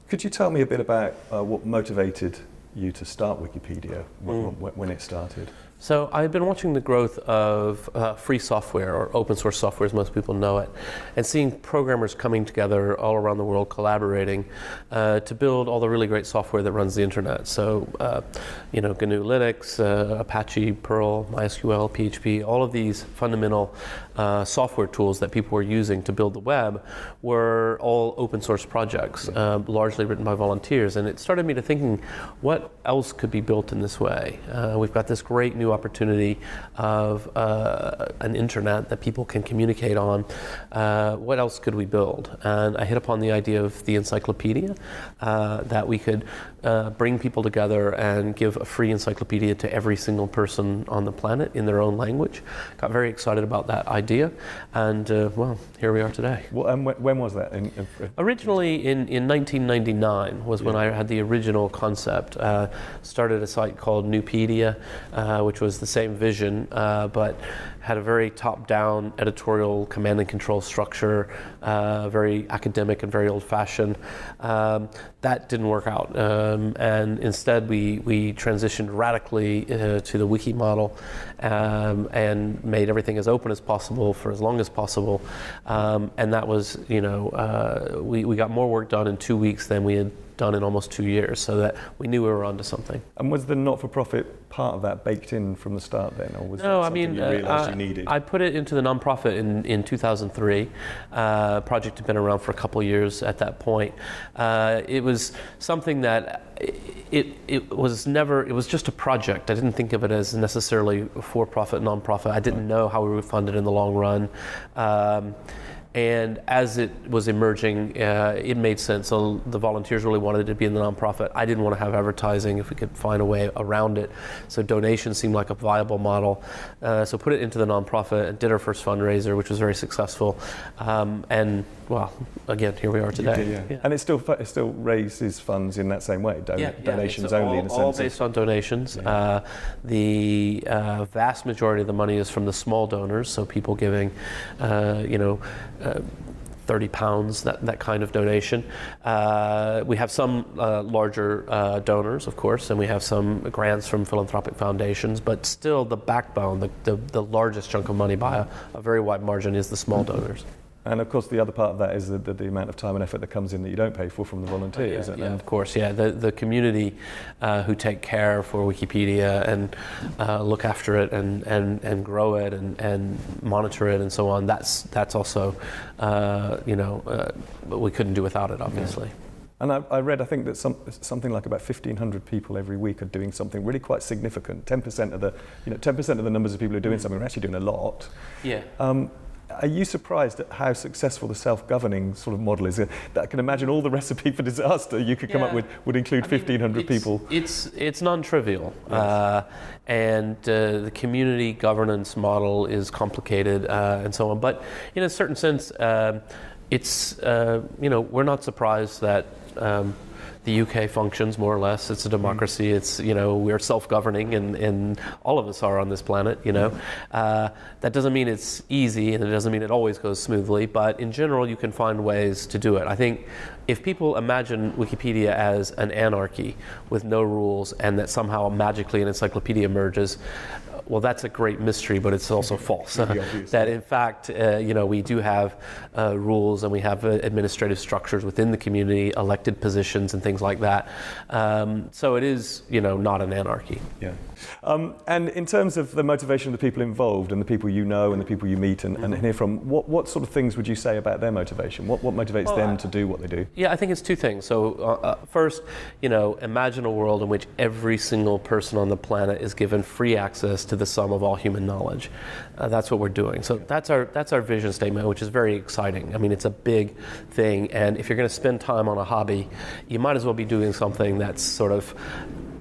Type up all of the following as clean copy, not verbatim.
Could you tell me a bit about what motivated you to start Wikipedia when it started? So I've been watching the growth of free software, or open source software as most people know it, and seeing programmers coming together all around the world collaborating to build all the really great software that runs the internet. So, GNU Linux, Apache, Perl, MySQL, PHP, all of these fundamental software tools that people were using to build the web were all open source projects, largely written by volunteers. And it started me to thinking, what else could be built in this way? We've got this great new opportunity of an internet that people can communicate on. What else could we build? And I hit upon the idea of the encyclopedia, that we could bring people together and give a free encyclopedia to every single person on the planet in their own language. Got very excited about that idea, and well, here we are today. Well, and when was that? Originally in 1999 was when I had the original concept. Started a site called Wiipedia, which was the same vision, but had a very top-down editorial command and control structure, very academic and very old-fashioned. That didn't work out, and instead we transitioned radically to the wiki model, and made everything as open as possible for as long as possible, and that was, we got more work done in 2 weeks than we had done in almost 2 years, so that we knew we were onto something. And was the not-for-profit part of that baked in from the start then, or was that something you realised you needed? I put it into the non-profit in 2003. Project had been around for a couple of years at that point. It was something that it was just a project. I didn't think of it as necessarily for-profit, non-profit. I didn't know how we would fund it in the long run. And as it was emerging, it made sense. So the volunteers really wanted it to be in the nonprofit. I didn't want to have advertising if we could find a way around it. So donations seemed like a viable model. So put it into the nonprofit and did our first fundraiser, which was very successful. And well, again, here we are today. Yeah. And it still raises funds in that same way, donations only in a sense. All based on donations. Yeah. The vast majority of the money is from the small donors, so people giving, £30, that kind of donation. We have some larger donors, of course, and we have some grants from philanthropic foundations, but still the backbone, the largest chunk of money by a very wide margin is the small donors. And of course, the other part of that is the amount of time and effort that comes in that you don't pay for from the volunteers. Yeah, of course. The community who take care for Wikipedia and look after it and grow it and monitor it and so on. That's also we couldn't do without it, obviously. And I read, I think that something like about 1,500 people every week are doing something really quite significant. 10% of the numbers of people who are doing something are actually doing a lot. Yeah. Are you surprised at how successful the self-governing sort of model is? That I can imagine all the recipe for disaster you could come up with would include 1,500 people. It's non-trivial, yes. And the community governance model is complicated and so on. But in a certain sense, it's we're not surprised that. The UK functions more or less. It's a democracy. It's we're self-governing, and all of us are on this planet. That doesn't mean it's easy, and it doesn't mean it always goes smoothly. But in general, you can find ways to do it. I think if people imagine Wikipedia as an anarchy with no rules, and that somehow magically an encyclopedia emerges, well, that's a great mystery, but it's also false. That in fact, we do have rules, and we have administrative structures within the community, elected positions, and things like that. So it is, not an anarchy. Yeah. And in terms of the motivation of the people involved, and the people you know, and the people you meet and hear from, what sort of things would you say about their motivation? What motivates them to do what they do? Yeah, I think it's two things. So first, imagine a world in which every single person on the planet is given free access to the sum of all human knowledge. That's what we're doing. So that's our vision statement, which is very exciting. I mean, it's a big thing, and if you're going to spend time on a hobby, you might as well be doing something that's sort of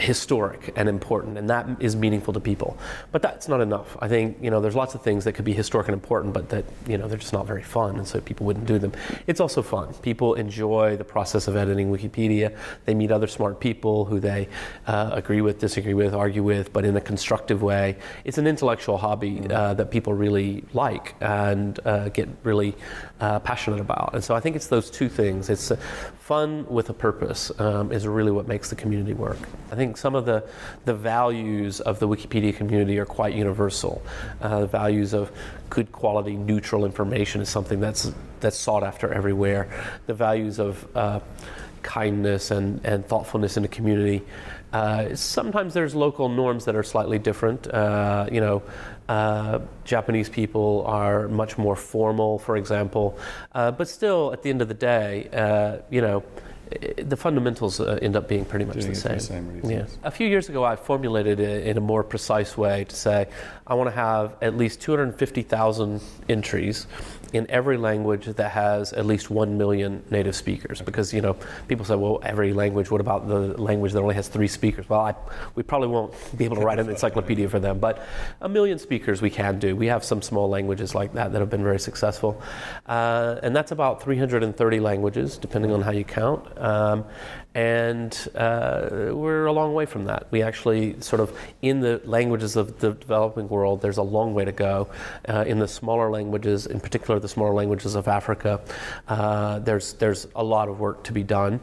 historic and important, and that is meaningful to people. But that's not enough. I think, there's lots of things that could be historic and important, but that, they're just not very fun, and so people wouldn't do them. It's also fun. People enjoy the process of editing Wikipedia. They meet other smart people who they agree with, disagree with, argue with, but in a constructive way. It's an intellectual hobby that people really like and get really passionate about. And so I think it's those two things. It's fun with a purpose is really what makes the community work. I think some of the values of the Wikipedia community are quite universal. The values of good quality, neutral information is something that's sought after everywhere. The values of kindness and thoughtfulness in the community. Sometimes there's local norms that are slightly different. Japanese people are much more formal, for example, but still, at the end of the day, the fundamentals end up being pretty much the same. For the same reasons. Yeah. A few years ago, I formulated it in a more precise way to say, I want to have at least 250,000 entries in every language that has at least 1 million native speakers. Because, people say, well, every language, what about the language that only has 3 speakers? Well, we probably won't be able to write an encyclopedia for them, but 1 million speakers we can do. We have some small languages like that have been very successful. And that's about 330 languages, depending on how you count. We're a long way from that. We actually in the languages of the developing world, there's a long way to go. In the smaller languages, in particular the smaller languages of Africa, there's a lot of work to be done.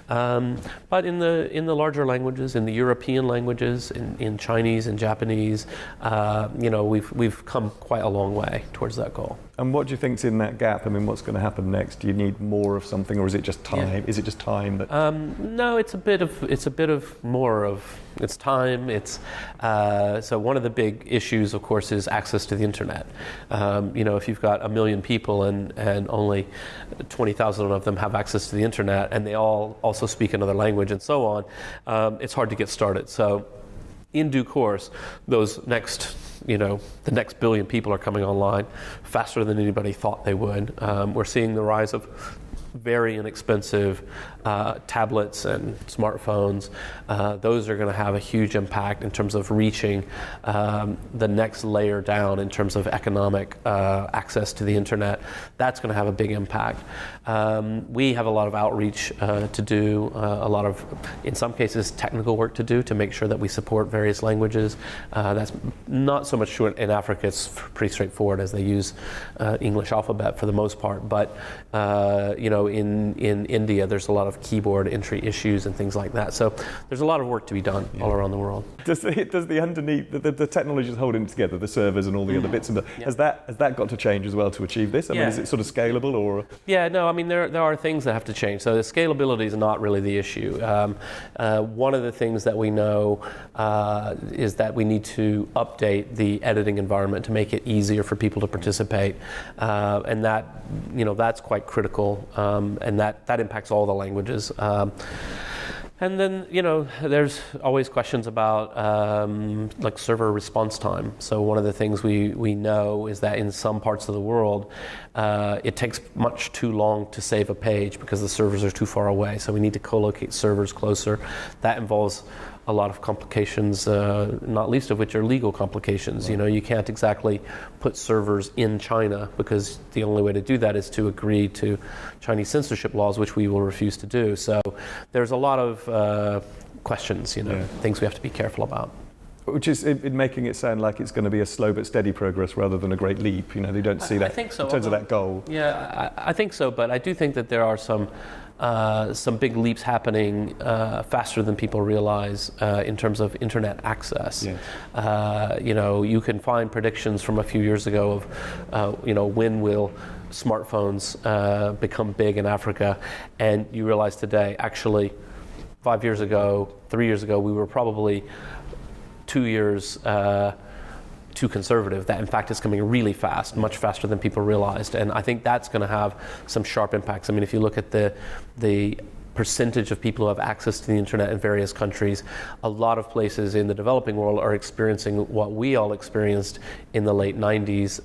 But in the larger languages, in the European languages, in Chinese and Japanese, we've come quite a long way towards that goal. And what do you think's in that gap? I mean, what's going to happen next? Do you need more of something, or is it just time? Yeah. Is it just time that? No, it's a bit of more of it's time. It's so one of the big issues, of course, is access to the internet. If you've got 1 million people and only 20,000 of them have access to the internet, and they all also speak another language and so on, it's hard to get started. So, in due course, the next billion people are coming online faster than anybody thought they would. We're seeing the rise of very inexpensive tablets and smartphones. Those are going to have a huge impact in terms of reaching the next layer down in terms of economic access to the internet. That's going to have a big impact. We have a lot of outreach to do, a lot of, in some cases, technical work to do to make sure that we support various languages. That's not so much true in Africa. It's pretty straightforward as they use English alphabet for the most part. But in India, there's a lot of keyboard entry issues and things like that. So there's a lot of work to be done all around the world. Does the underneath, the technology is holding it together, the servers and all the other bits and has that got to change as well to achieve this? I mean, is it sort of scalable or? Yeah, no, I mean, there are things that have to change. So the scalability is not really the issue. One of the things that we know is that we need to update the editing environment to make it easier for people to participate. And that's quite critical. And that impacts all the languages. And then, there's always questions about like server response time. So one of the things we know is that in some parts of the world, it takes much too long to save a page because the servers are too far away. So we need to co-locate servers closer. That involves a lot of complications, not least of which are legal complications. Right. You can't exactly put servers in China because the only way to do that is to agree to Chinese censorship laws, which we will refuse to do. So there's a lot of questions, things we have to be careful about. Which is making it sound like it's going to be a slow but steady progress rather than a great leap. They don't see that I think so. In terms of that goal. Yeah, I think so, but I do think that there are some big leaps happening faster than people realize in terms of internet access. Yes. You can find predictions from a few years ago of, when will smartphones become big in Africa, and you realize today, actually, 5 years ago, 3 years ago, we were probably 2 years too conservative. That in fact is coming really fast, much faster than people realized, and I think that's going to have some sharp impacts. I mean, if you look at the percentage of people who have access to the internet in various countries. A lot of places in the developing world are experiencing what we all experienced in the late 90s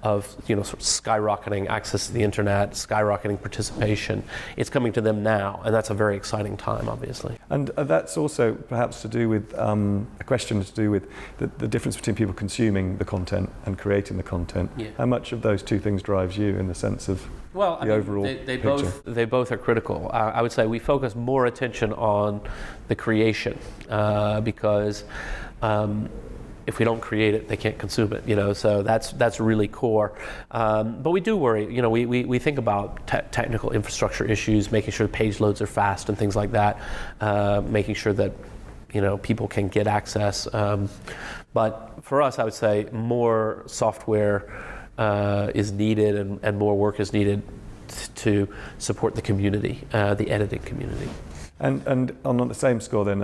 of sort of skyrocketing access to the internet, skyrocketing participation. It's coming to them now, and that's a very exciting time, obviously. And that's also perhaps to do with a question to do with the difference between people consuming the content and creating the content. Yeah. How much of those two things drives you in the sense of the overall picture? They both are critical. I would say we focus more attention on the creation because if we don't create it, they can't consume it. So that's really core. But we do worry. We think about technical infrastructure issues, making sure page loads are fast and things like that, making sure that people can get access. But for us, I would say more software is needed and more work is needed to support the community, the editing community. And on the same score then,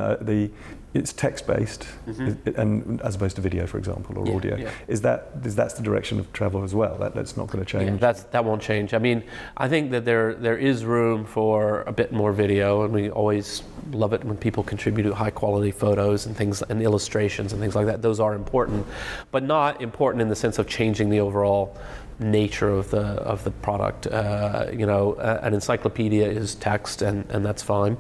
it's text-based, and as opposed to video, for example, or audio. Yeah. That's the direction of travel as well? That's not going to change? Yeah, that won't change. I mean, I think that there is room for a bit more video, and we always love it when people contribute high-quality photos and things and illustrations and things like that. Those are important, but not important in the sense of changing the overall nature of the product. An encyclopedia is text, and that's fine.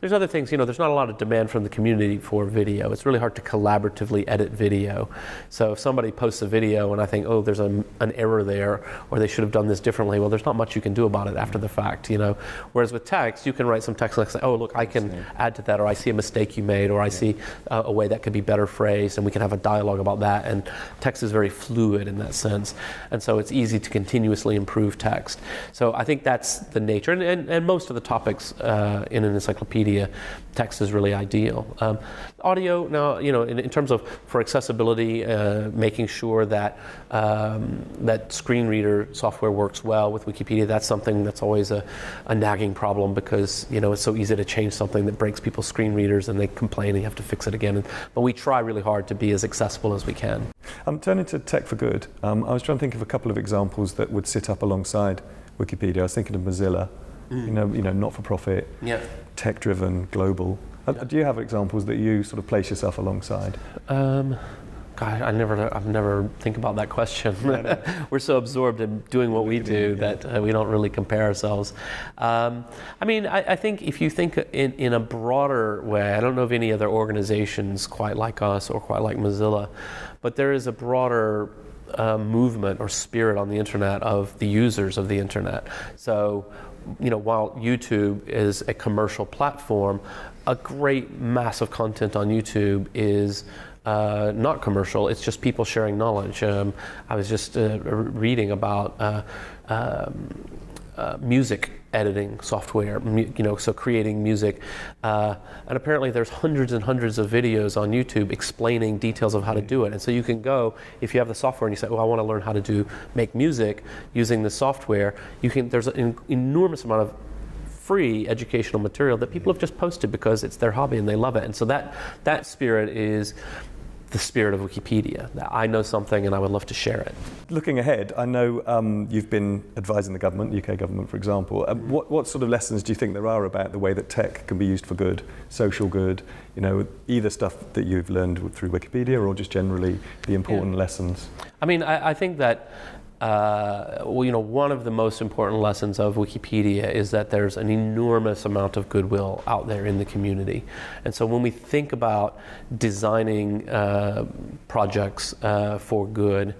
There's other things. There's not a lot of demand from the community for video. It's really hard to collaboratively edit video. So if somebody posts a video and I think, oh, there's an error there, or they should have done this differently, well, there's not much you can do about it after the fact. Whereas with text, you can write some text and say, oh, look, I can add to that, or I see a mistake you made, or I see a way that could be better phrased, and we can have a dialogue about that. And text is very fluid in that sense, and so it's easy to continuously improve text. So I think that's the nature, and most of the topics in an encyclopedia, text is really ideal. Audio, now, in terms of for accessibility, making sure that that screen reader software works well with Wikipedia, that's something that's always a nagging problem because it's so easy to change something that breaks people's screen readers and they complain and you have to fix it again. But we try really hard to be as accessible as we can. Turning to Tech4Good, I was trying to think of a couple of examples that would sit up alongside Wikipedia. I was thinking of Mozilla, not-for-profit, tech-driven, global. Do you have examples that you sort of place yourself alongside? I've never think about that question. No. We're so absorbed in doing what we do that we don't really compare ourselves. I think if you think in a broader way, I don't know of any other organizations quite like us or quite like Mozilla, but there is a broader movement or spirit on the internet of the users of the internet. So, while YouTube is a commercial platform, a great mass of content on YouTube is not commercial. It's just people sharing knowledge. I was just reading about music editing software, so creating music. And apparently there's hundreds and hundreds of videos on YouTube explaining details of how to do it. And so you can go, if you have the software and you say, I want to learn how to make music using the software, there's an enormous amount of free educational material that people have just posted because it's their hobby and they love it. And so that spirit is the spirit of Wikipedia, that I know something and I would love to share it. Looking ahead, I know you've been advising the government, the UK government, for example. What sort of lessons do you think there are about the way that tech can be used for good, social good, either stuff that you've learned through Wikipedia or just generally the important lessons? I think that one of the most important lessons of Wikipedia is that there's an enormous amount of goodwill out there in the community. And so when we think about designing projects for good,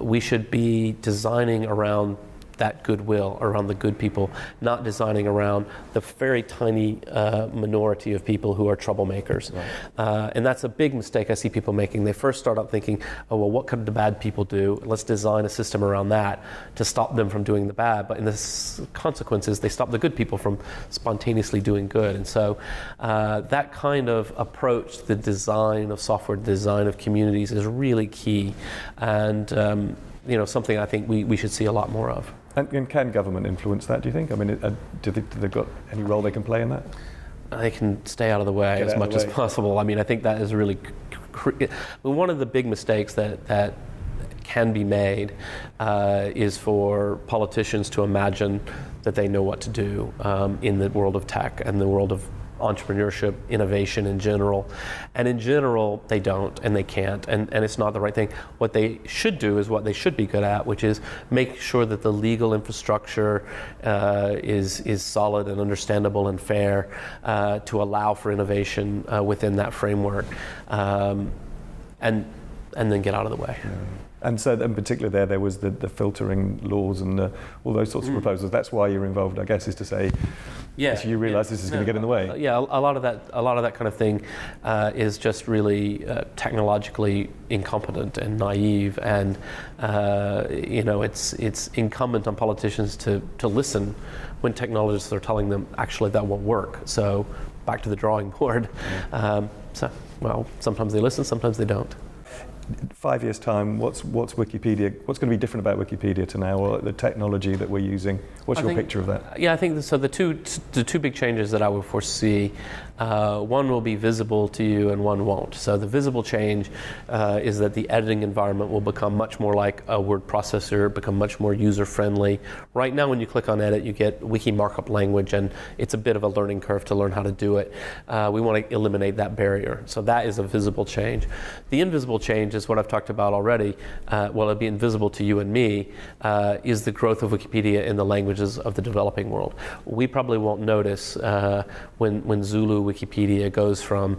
we should be designing around that goodwill, around the good people, not designing around the very tiny minority of people who are troublemakers. Right. And that's a big mistake I see people making. They first start out thinking, what could the bad people do? Let's design a system around that to stop them from doing the bad. But in the consequences, they stop the good people from spontaneously doing good. And so that kind of approach to the design of software, design of communities is really key. And something I think we should see a lot more of. And can government influence that, do you think? Do they've got any role they can play in that? They can stay out of the way as much as possible. I think that is really one of the big mistakes that can be made is for politicians to imagine that they know what to do in the world of tech and the world of entrepreneurship, innovation in general. And in general, they don't and they can't, and it's not the right thing. What they should do is what they should be good at, which is make sure that the legal infrastructure is solid and understandable and fair to allow for innovation within that framework, and then get out of the way. Yeah. And so in particular there was the filtering laws and all those sorts of proposals. That's why you're involved, I guess, is to say, yes, you realise this is going to get in the way. Yeah, a lot of that kind of thing is just really technologically incompetent and naive, and it's incumbent on politicians to listen when technologists are telling them actually that won't work. So back to the drawing board. Sometimes they listen, sometimes they don't. 5 years' time, what's Wikipedia? What's going to be different about Wikipedia to now, or the technology that we're using? What's your picture of that? Yeah, I think so. The two big changes that I would foresee, one will be visible to you and one won't. So the visible change is that the editing environment will become much more like a word processor, become much more user-friendly. Right now, when you click on edit, you get wiki markup language, and it's a bit of a learning curve to learn how to do it. We want to eliminate that barrier. So that is a visible change. The invisible change is what I've talked about already. It'll be invisible to you and me, is the growth of Wikipedia in the languages of the developing world. We probably won't notice when Zulu Wikipedia goes from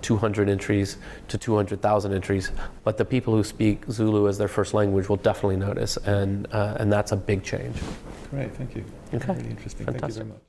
200 entries to 200,000 entries, but the people who speak Zulu as their first language will definitely notice, and that's a big change. Great, thank you. Okay. Really interesting. Fantastic. Thank you very much.